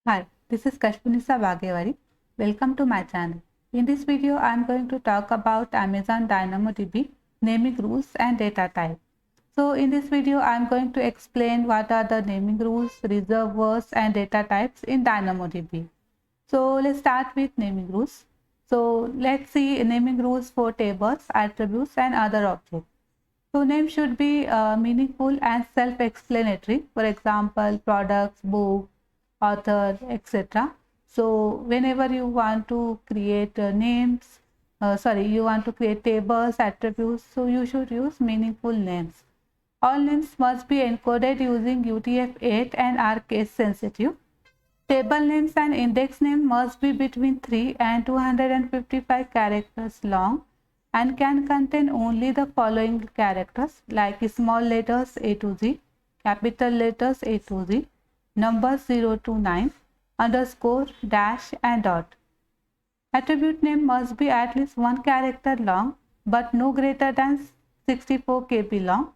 Hi, this is Kashpunisa Bhagewari. Welcome to my channel. In this video, I am going to talk about Amazon DynamoDB, naming rules and data type. So in this video, I am going to explain what are the naming rules, reserved words and data types in DynamoDB. So let's start with naming rules. So let's see naming rules for tables, attributes and other objects. So name should be meaningful and self-explanatory. For example, products, book, author, etc. So whenever you want to create you want to create tables, attributes, so you should use meaningful names. All names must be encoded using UTF-8 and are case sensitive. Table names and index name must be between 3 and 255 characters long and can contain only the following characters like small letters A to Z, capital letters A to Z, numbers 0 to 9, underscore, dash and dot. Attribute name must be at least 1 character long but no greater than 64 KB long.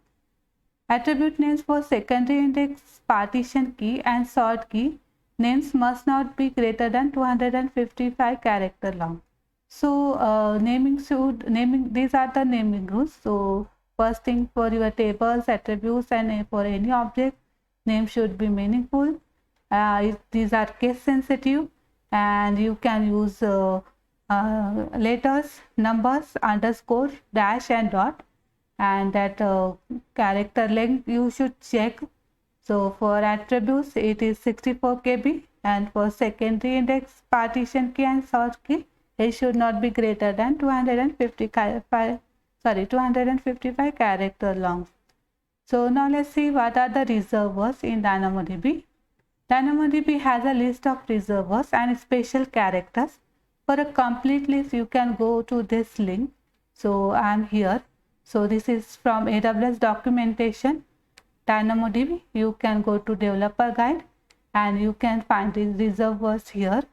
Attribute names for secondary index, partition key and sort key names must not be greater than 255 character long. So these are the naming rules. So first thing, for your tables, attributes and for any object, name should be meaningful. These are case sensitive and you can use letters, numbers, underscore, dash and dot, and that character length you should check. So for attributes it is 64 KB and for secondary index, partition key and sort key it should not be greater than 255 character long. So now let's see what are the reserved words in DynamoDB. DynamoDB has a list of reserved words and special characters. For a complete list you can go to this link. So I am here. So this is from AWS documentation, DynamoDB. You can go to developer guide and you can find these reserved words here.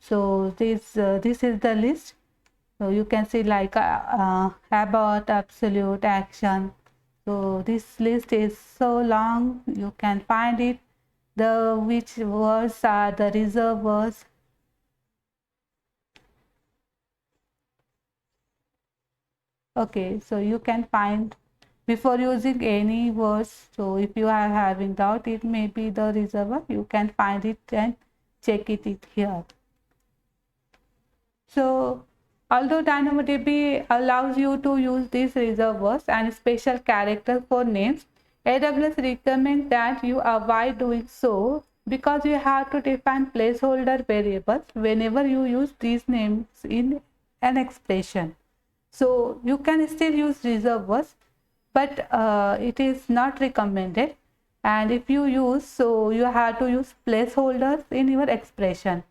So this is the list. So you can see like about, absolute, action. So this list is so long, you can find it. Which words are the reserved words. Okay, so you can find before using any words. So if you are having doubt, it may be the reservoir, you can find it and check it here. So although DynamoDB allows you to use these reserved words and special characters for names, AWS recommends that you avoid doing so because you have to define placeholder variables whenever you use these names in an expression. So you can still use reserved words, but it is not recommended. And if you use, so you have to use placeholders in your expression.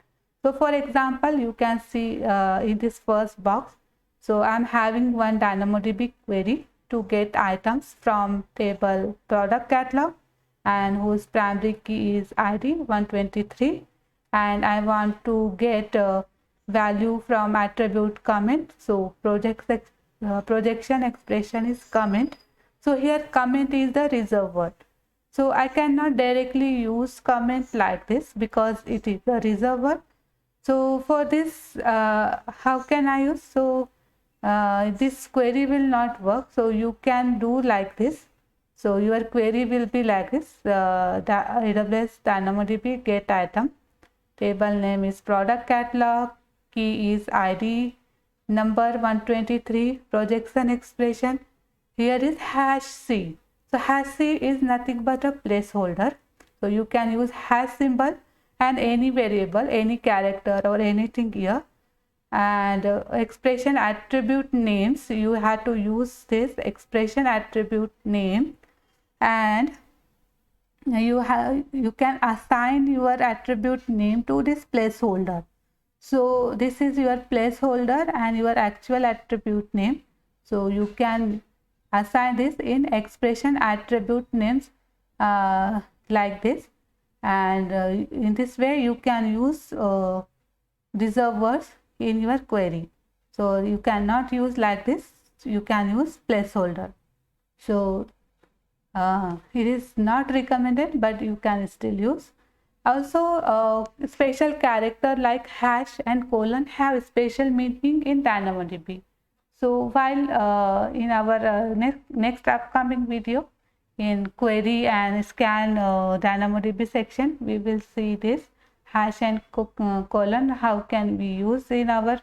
So for example, you can see in this first box, so I'm having one DynamoDB query to get items from table product catalog and whose primary key is ID 123, and I want to get value from attribute comment. So projection expression is comment. So here comment is the reserved word. So I cannot directly use comment like this because it is the reserved word. So for this, how can I use? So this query will not work. So you can do like this. So your query will be like this. The AWS DynamoDB get item. Table name is product catalog. Key is ID. Number 123. Projection expression. Here is #c. So #c is nothing but a placeholder. So you can use hash symbol and any variable, any character or anything here. And expression attribute names, you have to use this expression attribute name, and you can assign your attribute name to this placeholder. So this is your placeholder and your actual attribute name. So you can assign this in expression attribute names like this, and in this way you can use reserved words in your query. So you cannot use like this, you can use placeholder. So it is not recommended, but you can still use. Also, special character like hash and colon have special meaning in DynamoDB. So while in our next upcoming video in query and scan DynamoDB section, we will see this hash and colon, how can we use in our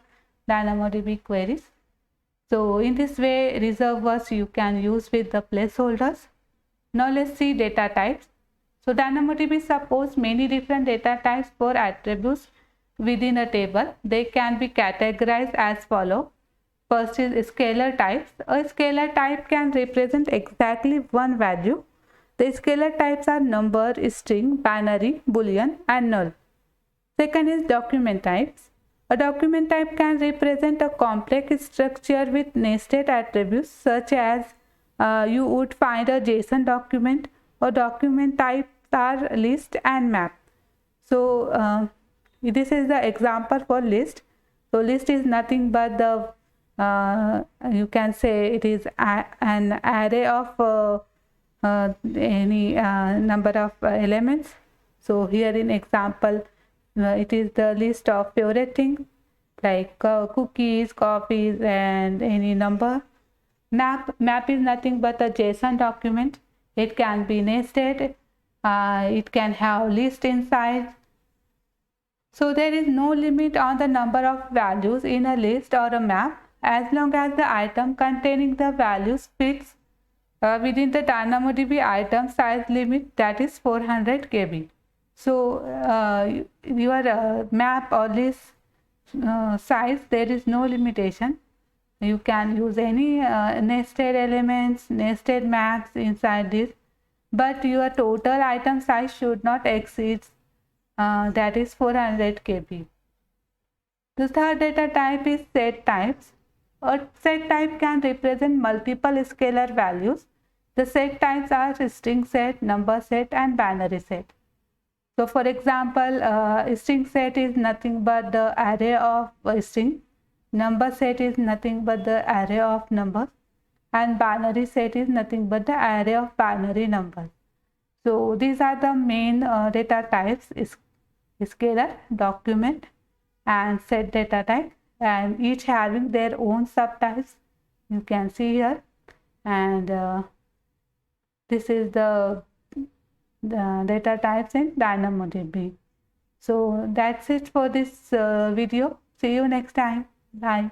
DynamoDB queries. So in this way, reserved was you can use with the placeholders. Now let's see data types. So DynamoDB supports many different data types for attributes within a table. They can be categorized as follows. First is scalar types. A scalar type can represent exactly one value. The scalar types are number, string, binary, boolean, and null. Second is document types. A document type can represent a complex structure with nested attributes, such as you would find a JSON document. Or document types are list and map. So this is the example for list. So list is nothing but the you can say it is an array of any number of elements. So here in example, it is the list of favorite things like cookies, coffees, and any number. Map is nothing but a JSON document. It can be nested. It can have list inside. So there is no limit on the number of values in a list or a map as long as the item containing the values fits within the DynamoDB item size limit, that is 400 KB. So your map or list size, there is no limitation. You can use any nested elements, nested maps inside this, but your total item size should not exceed that is 400 KB. The third data type is set types. A set type can represent multiple scalar values. The set types are string set, number set, and binary set. So for example, string set is nothing but the array of string. Number set is nothing but the array of numbers, and binary set is nothing but the array of binary numbers. So these are the main data types: scalar, document, and set data type, and each having their own subtypes. You can see here, and this is the data types in DynamoDB. So that's it for this video. See you next time. Bye.